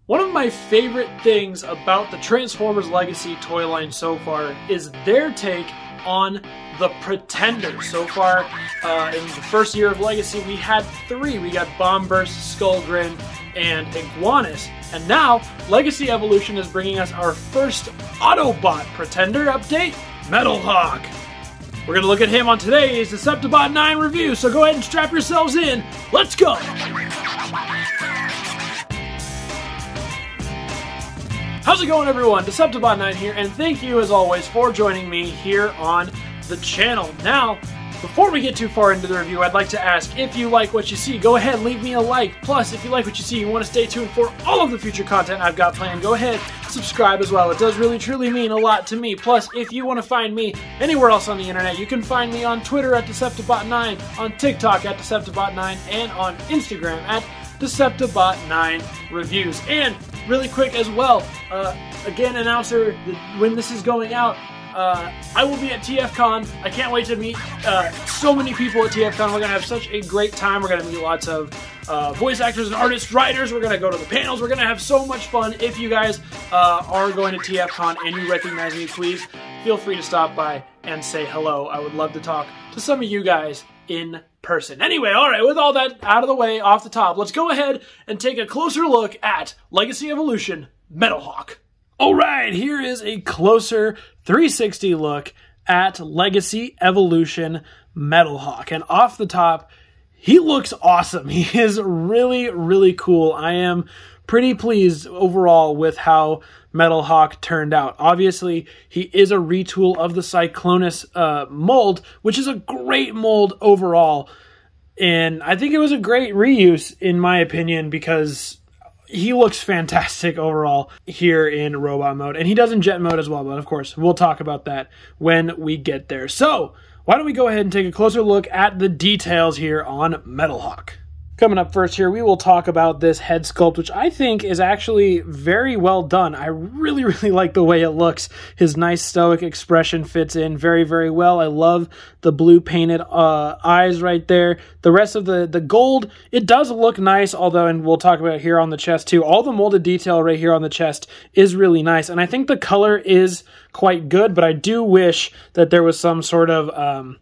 One of my favorite things about the Transformers Legacy toy line so far is their take on the Pretenders. So far, in the first year of Legacy, we had 3. We got Bombburst, Skullgrin, and Iguanus. And now, Legacy Evolution is bringing us our first Autobot Pretender update, Metalhawk. We're going to look at him on today's deceptibot9 review, so go ahead and strap yourselves in. Let's go! How's it going, everyone? deceptibot9 here, and thank you as always for joining me here on the channel. Now, before we get too far into the review, I'd like to ask, if you like what you see, go ahead and leave me a like. Plus, if you like what you see, you want to stay tuned for all of the future content I've got planned, go ahead, subscribe as well. It does really truly mean a lot to me. Plus, if you want to find me anywhere else on the internet, you can find me on Twitter at deceptibot9, on TikTok at deceptibot9, and on Instagram at deceptibot9reviews. And really quick as well, again, announcer, when this is going out, I will be at TFCon. I can't wait to meet so many people at TFCon. We're going to have such a great time. We're going to meet lots of voice actors and artists, writers. We're going to go to the panels. We're going to have so much fun. If you guys are going to TFCon and you recognize me, please feel free to stop by and say hello. I would love to talk to some of you guys in person. Anyway, alright, with all that out of the way, off the top, let's go ahead and take a closer look at Legacy Evolution Metalhawk. Alright, here is a closer 360 look at Legacy Evolution Metalhawk. And off the top, he looks awesome. He is really, really cool. I am pretty pleased overall with how Metalhawk turned out. Obviously, he is a retool of the Cyclonus mold, which is a great mold overall. And I think it was a great reuse, in my opinion, because he looks fantastic overall here in robot mode. And he does in jet mode as well, but of course, we'll talk about that when we get there. So, why don't we go ahead and take a closer look at the details here on Metalhawk. Coming up first here, we will talk about this head sculpt, which I think is actually very well done. I really, really like the way it looks. His nice stoic expression fits in very, very well. I love the blue painted eyes right there. The rest of the gold, it does look nice, although, and we'll talk about it here on the chest too, all the molded detail right here on the chest is really nice. And I think the color is quite good, but I do wish that there was some sort of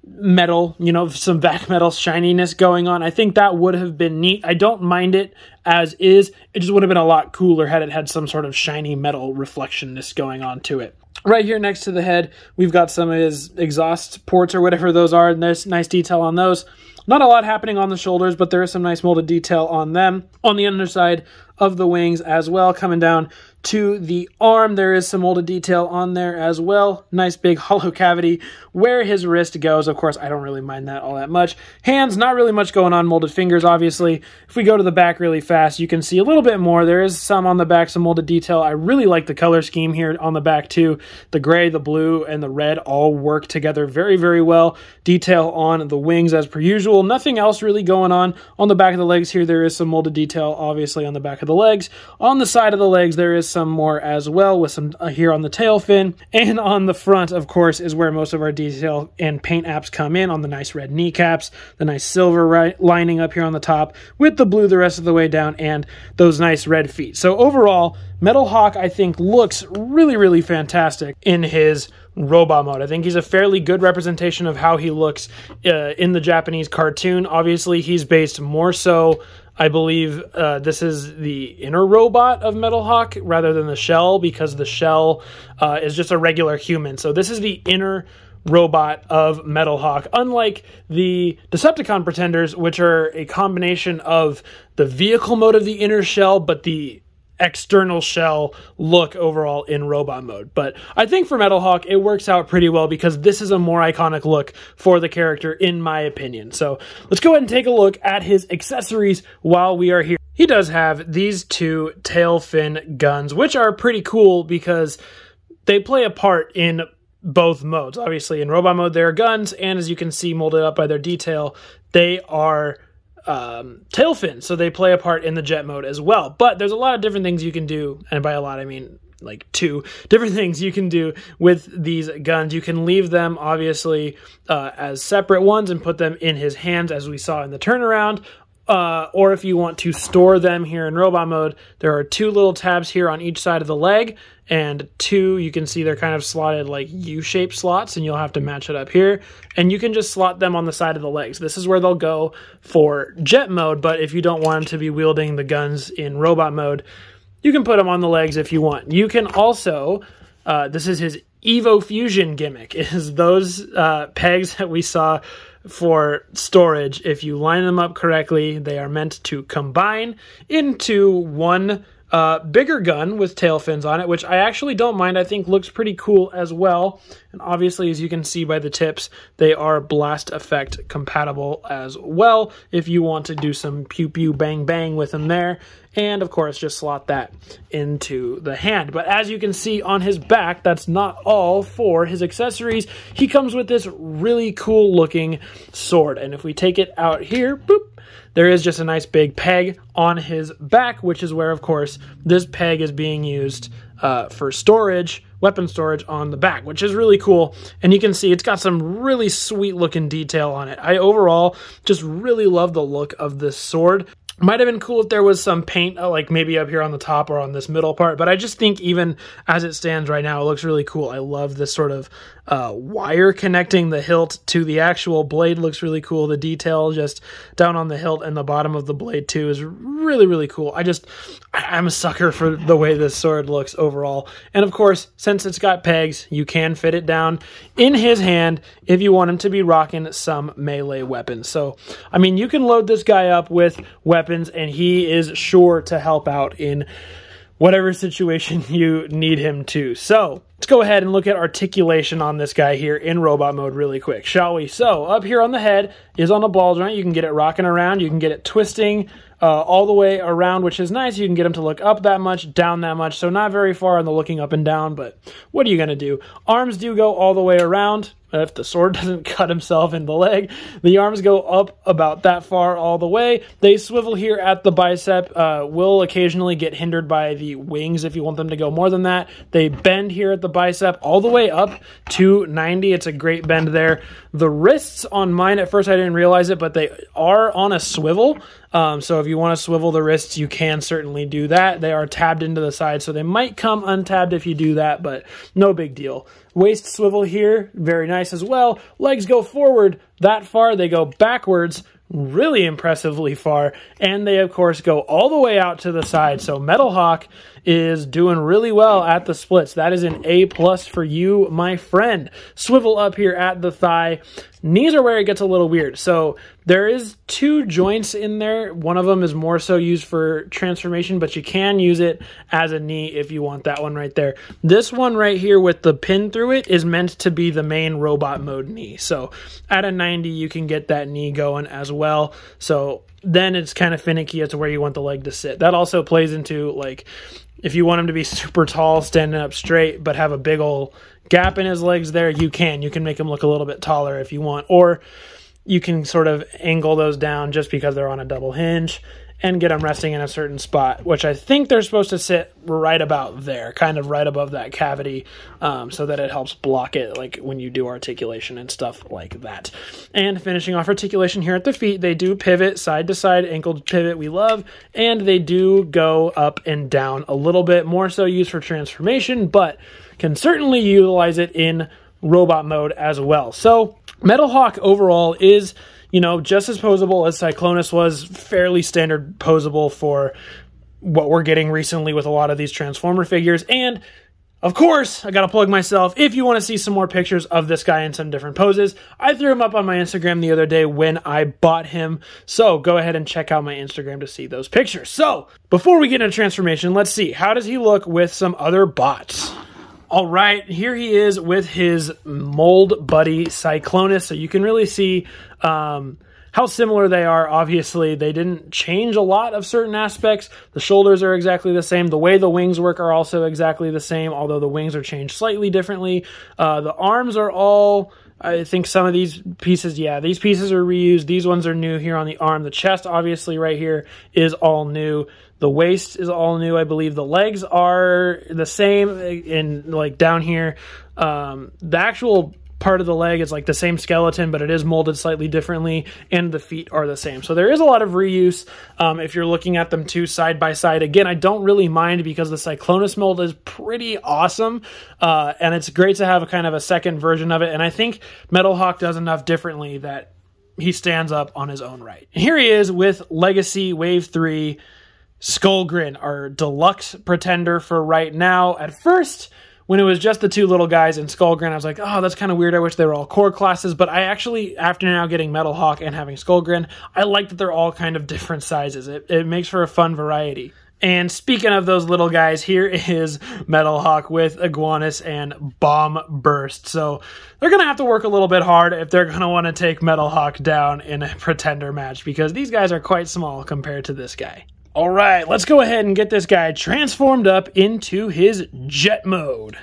metal, you know, some back metal shininess going on. I think that would have been neat. I don't mind it as is. It just would have been a lot cooler had it had some sort of shiny metal reflectionness going on to it. Right here next to the head, we've got some of his exhaust ports or whatever those are, and there's nice detail on those. Not a lot happening on the shoulders, but there is some nice molded detail on them. On the underside of the wings as well, coming down to the arm, there is some molded detail on there as well. Nice big hollow cavity where his wrist goes. Of course, I don't really mind that all that much. Hands, not really much going on. Molded fingers, obviously. If we go to the back really fast, you can see a little bit more. There is some on the back, some molded detail. I really like the color scheme here on the back too. The gray, the blue, and the red all work together very, very well. Detail on the wings as per usual. Nothing else really going on. On the back of the legs here, there is some molded detail, obviously, on the back of the legs. On the side of the legs, there is some more as well, with some here on the tail fin. And on the front, of course, is where most of our detail and paint apps come in, on the nice red kneecaps, the nice silver lining up here on the top, with the blue the rest of the way down, and those nice red feet. So overall, Metalhawk, I think, looks really, really fantastic in his robot mode. I think he's a fairly good representation of how he looks in the Japanese cartoon. Obviously, he's based more so, I believe this is the inner robot of Metalhawk rather than the shell, because the shell is just a regular human. So this is the inner robot of Metalhawk, unlike the Decepticon Pretenders, which are a combination of the vehicle mode of the inner shell, but the external shell look overall in robot mode. But I think for Metalhawk, it works out pretty well because this is a more iconic look for the character, in my opinion. So let's go ahead and take a look at his accessories while we are here. He does have these two tail fin guns, which are pretty cool because they play a part in both modes. Obviously, in robot mode, there are guns, and as you can see molded up by their detail, they are tail fins, so they play a part in the jet mode as well. But there's a lot of different things you can do, and by a lot I mean like 2 different things you can do with these guns. You can leave them obviously as separate ones and put them in his hands, as we saw in the turnaround, or if you want to store them here in robot mode, there are 2 little tabs here on each side of the leg, and 2, you can see they're kind of slotted like U-shaped slots, and you'll have to match it up here. And you can just slot them on the side of the legs. This is where they'll go for jet mode, but if you don't want them to be wielding the guns in robot mode, you can put them on the legs if you want. You can also, this is his Evo Fusion gimmick, is those pegs that we saw for storage. If you line them up correctly, they are meant to combine into one bigger gun with tail fins on it, which I actually don't mind. I think looks pretty cool as well. And obviously, as you can see by the tips, they are blast effect compatible as well if you want to do some pew pew bang bang with them there. And of course, just slot that into the hand. But as you can see on his back, that's not all for his accessories. He comes with this really cool looking sword. And if we take it out here, boop, there is just a nice big peg on his back, which is where, of course, this peg is being used for storage, weapon storage on the back, which is really cool. And you can see it's got some really sweet looking detail on it. I overall just really love the look of this sword. Might have been cool if there was some paint, like maybe up here on the top or on this middle part, but I just think even as it stands right now, it looks really cool. I love this sort of wire connecting the hilt to the actual blade. Looks really cool. The detail just down on the hilt and the bottom of the blade too is really, really cool. I'm a sucker for the way this sword looks overall. And of course, since it's got pegs, you can fit it down in his hand if you want him to be rocking some melee weapons. So, I mean, you can load this guy up with weapons and he is sure to help out in whatever situation you need him to. So let's go ahead and look at articulation on this guy here in robot mode really quick, shall we? So up here on the head is on a ball joint. You can get it rocking around. You can get it twisting all the way around, which is nice. You can get him to look up that much, down that much. So not very far on the looking up and down, but what are you going to do? Arms do go all the way around. If the sword doesn't cut himself in the leg, the arms go up about that far all the way. They swivel here at the bicep, will occasionally get hindered by the wings if you want them to go more than that. They bend here at the bicep all the way up to 90. It's a great bend there. The wrists on mine, at first I didn't realize it, but they are on a swivel. So if you want to swivel the wrists, you can certainly do that. They are tabbed into the side, so they might come untabbed if you do that, but no big deal. Waist swivel here, very nice as well. Legs go forward that far. They go backwards really impressively far. And they, of course, go all the way out to the side. So Metalhawk is doing really well at the splits. That is an A+ for you, my friend. Swivel up here at the thigh. Knees are where it gets a little weird. So there is 2 joints in there. One of them is more so used for transformation, but you can use it as a knee if you want that one right there. This one right here with the pin through it is meant to be the main robot mode knee. So at a 90, you can get that knee going as well. So then it's kind of finicky as to where you want the leg to sit. That also plays into, like, if you want him to be super tall, standing up straight, but have a big old gap in his legs there, you can. You can make him look a little bit taller if you want. Or you can sort of angle those down just because they're on a double hinge and get them resting in a certain spot, which I think they're supposed to sit right about there, kind of right above that cavity, so that it helps block it, like when you do articulation and stuff like that. And finishing off articulation here at the feet, they do pivot side to side, ankle pivot we love, and they do go up and down a little bit, more so used for transformation, but can certainly utilize it in robot mode as well. So Metalhawk overall is, you know, just as posable as Cyclonus was, fairly standard posable for what we're getting recently with a lot of these Transformer figures. And of course, I gotta plug myself. If you want to see some more pictures of this guy in some different poses, I threw him up on my Instagram the other day when I bought him. So go ahead and check out my Instagram to see those pictures. So before we get into transformation, let's see, how does he look with some other bots? All right, here he is with his mold buddy Cyclonus. So you can really see how similar they are. Obviously, they didn't change a lot of certain aspects. The shoulders are exactly the same. The way the wings work are also exactly the same, although the wings are changed slightly differently. The arms are all, I think some of these pieces, yeah, these pieces are reused. These ones are new here on the arm. The chest, obviously, right here is all new. The waist is all new, I believe. The legs are the same in, like, down here. The actual part of the leg is like the same skeleton, but it is molded slightly differently, and the feet are the same. So there is a lot of reuse if you're looking at them two side by side. Again, I don't really mind because the Cyclonus mold is pretty awesome, and it's great to have a kind of a second version of it, and I think Metalhawk does enough differently that he stands up on his own right. Here he is with Legacy Wave 3 Skullgrin, our deluxe pretender for right now. At first, when it was just the two little guys in Skullgrin, I was like, oh, that's kind of weird. I wish they were all core classes. But I actually, after now getting Metalhawk and having Skullgrin, I like that they're all kind of different sizes. It makes for a fun variety. And speaking of those little guys, here is Metalhawk with Iguanus and Bomb Burst. So they're going to have to work a little bit hard if they're going to want to take Metalhawk down in a pretender match, because these guys are quite small compared to this guy. All right, let's go ahead and get this guy transformed up into his jet mode.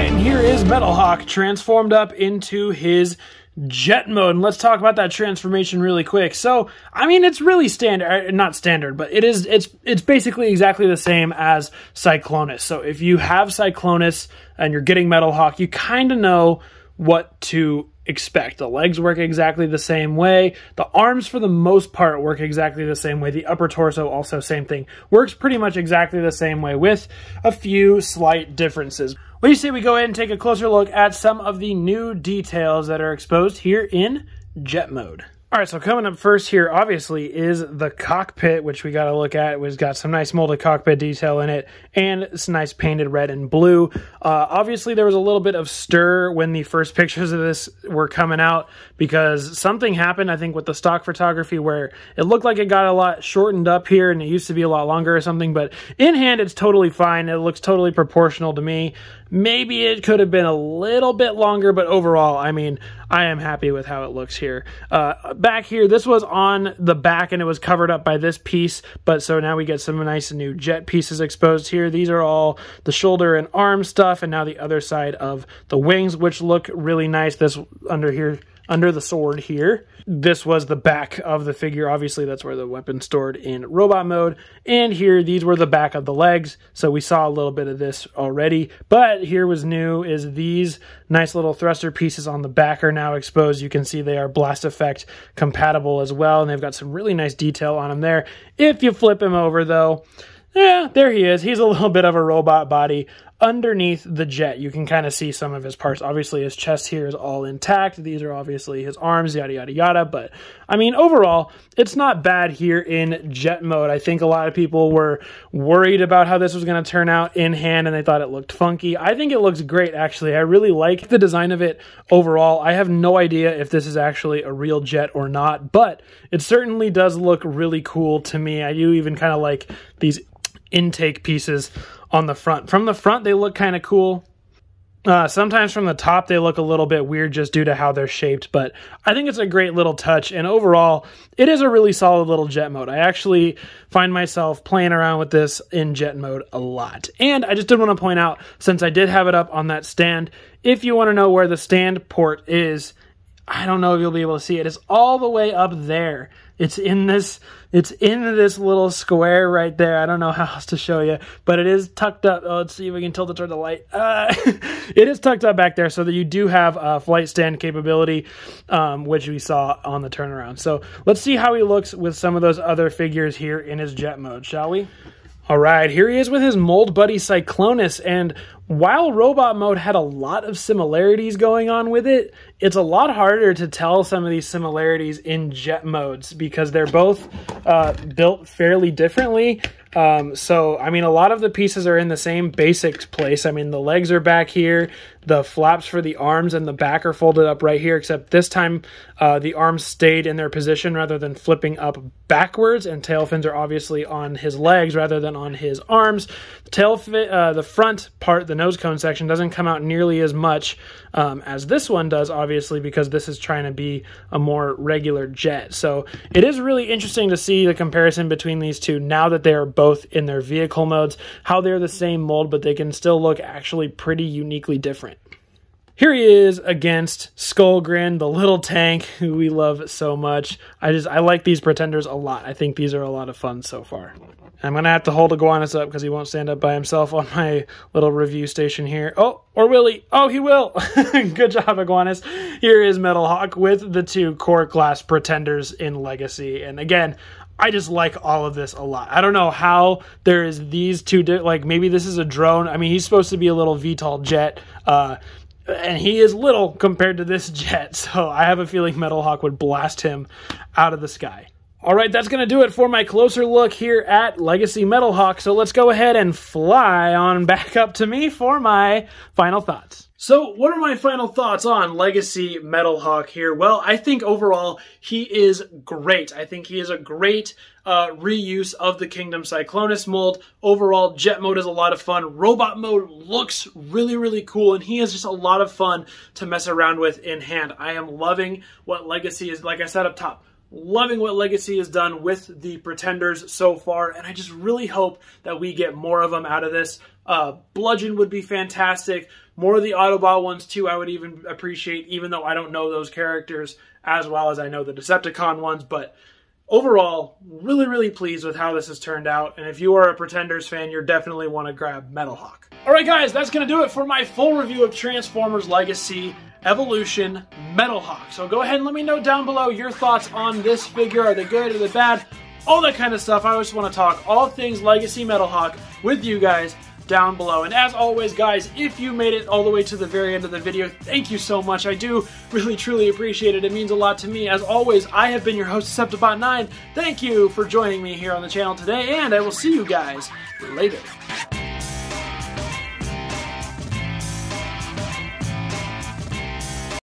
And here is Metalhawk transformed up into his jet mode. And let's talk about that transformation really quick. So, I mean, it's really standard, not standard, but it's basically exactly the same as Cyclonus. So if you have Cyclonus and you're getting Metalhawk, you kind of know what to expect. The legs work exactly the same way. The arms, for the most part, work exactly the same way. The upper torso, also same thing. Works pretty much exactly the same way with a few slight differences. What do you say we go ahead and take a closer look at some of the new details that are exposed here in jet mode? All right, so coming up first here, obviously, is the cockpit, which we got to look at. It's got some nice molded cockpit detail in it, and it's nice painted red and blue. Obviously, there was a little bit of stir when the first pictures of this were coming out, because something happened, I think, with the stock photography, where it looked like it got a lot shortened up here, and it used to be a lot longer or something, but in hand, it's totally fine. It looks totally proportional to me. Maybe it could have been a little bit longer, but overall, I mean, I am happy with how it looks here. Back here, this was on the back and it was covered up by this piece, but so now we get some nice new jet pieces exposed here. These are all the shoulder and arm stuff, and now the other side of the wings, which look really nice. This under here, under the sword here. This was the back of the figure. Obviously, that's where the weapon's stored in robot mode. And here, these were the back of the legs. So we saw a little bit of this already. But here was new is these nice little thruster pieces on the back are now exposed. You can see they are blast effect compatible as well. And they've got some really nice detail on them there. If you flip him over, though, yeah, there he is. He's a little bit of a robot body. Underneath the jet, you can kind of see some of his parts. Obviously, his chest here is all intact. These are obviously his arms, yada, yada, yada. But, I mean, overall, it's not bad here in jet mode. I think a lot of people were worried about how this was going to turn out in hand, and they thought it looked funky. I think it looks great, actually. I really like the design of it overall. I have no idea if this is actually a real jet or not, but it certainly does look really cool to me. I do even kind of like these intake pieces on the front. From the front, they look kind of cool. Sometimes from the top, they look a little bit weird just due to how they're shaped, but I think it's a great little touch, and overall, it is a really solid little jet mode. I actually find myself playing around with this in jet mode a lot. And I just did want to point out, since I did have it up on that stand, if you want to know where the stand port is, I don't know if you'll be able to see it. It's all the way up there. It's in this little square right there. I don't know how else to show you, but it is tucked up. Oh, let's see if we can tilt it toward the light. It is tucked up back there so that you do have a flight stand capability, which we saw on the turnaround. So let's see how he looks with some of those other figures here in his jet mode, shall we? All right, here he is with his mold buddy Cyclonus, and while robot mode had a lot of similarities going on with it, it's a lot harder to tell some of these similarities in jet modes because they're both built fairly differently. So, I mean, a lot of the pieces are in the same basic place. I mean, the legs are back here, the flaps for the arms and the back are folded up right here, except this time the arms stayed in their position rather than flipping up backwards, and tail fins are obviously on his legs rather than on his arms. The front part, the nose cone section, doesn't come out nearly as much as this one does, obviously, because this is trying to be a more regular jet. So it is really interesting to see the comparison between these two now that they are both in their vehicle modes, how they're the same mold, but they can still look actually pretty uniquely different. Here he is against Skullgrin, the little tank who we love so much. I like these pretenders a lot. I think these are a lot of fun so far. I'm going to have to hold Iguanus up because he won't stand up by himself on my little review station here. Oh, or will he? Oh, he will. Good job, Iguanus. Here is Metalhawk with the two core class pretenders in Legacy. And again, I just like all of this a lot. I don't know how there is these two, like maybe this is a drone. I mean, he's supposed to be a little VTOL jet, and he is little compared to this jet. So I have a feeling Metalhawk would blast him out of the sky. All right, that's going to do it for my closer look here at Legacy Metalhawk. So let's go ahead and fly on back up to me for my final thoughts. So what are my final thoughts on Legacy Metalhawk here? Well, I think overall he is great. I think he is a great reuse of the Kingdom Cyclonus mold. Overall, jet mode is a lot of fun. Robot mode looks really, really cool, and he is just a lot of fun to mess around with in hand. I am loving what Legacy is, like I said up top, loving what Legacy has done with the pretenders so far, and I just really hope that we get more of them out of this. Bludgeon would be fantastic. More of the Autobot ones too I would even appreciate, even though I don't know those characters as well as I know the Decepticon ones. But overall, really, really pleased with how this has turned out. And if you are a Pretenders fan, you definitely want to grab Metalhawk. Alright guys, that's going to do it for my full review of Transformers Legacy Evolution Metalhawk. So go ahead and let me know down below your thoughts on this figure. Are they good? Are they bad? All that kind of stuff. I just want to talk all things Legacy Metalhawk with you guys down below. And as always, guys, if you made it all the way to the very end of the video, thank you so much. I do really, truly appreciate it. It means a lot to me. As always, I have been your host, deceptibot9. Thank you for joining me here on the channel today, and I will see you guys later.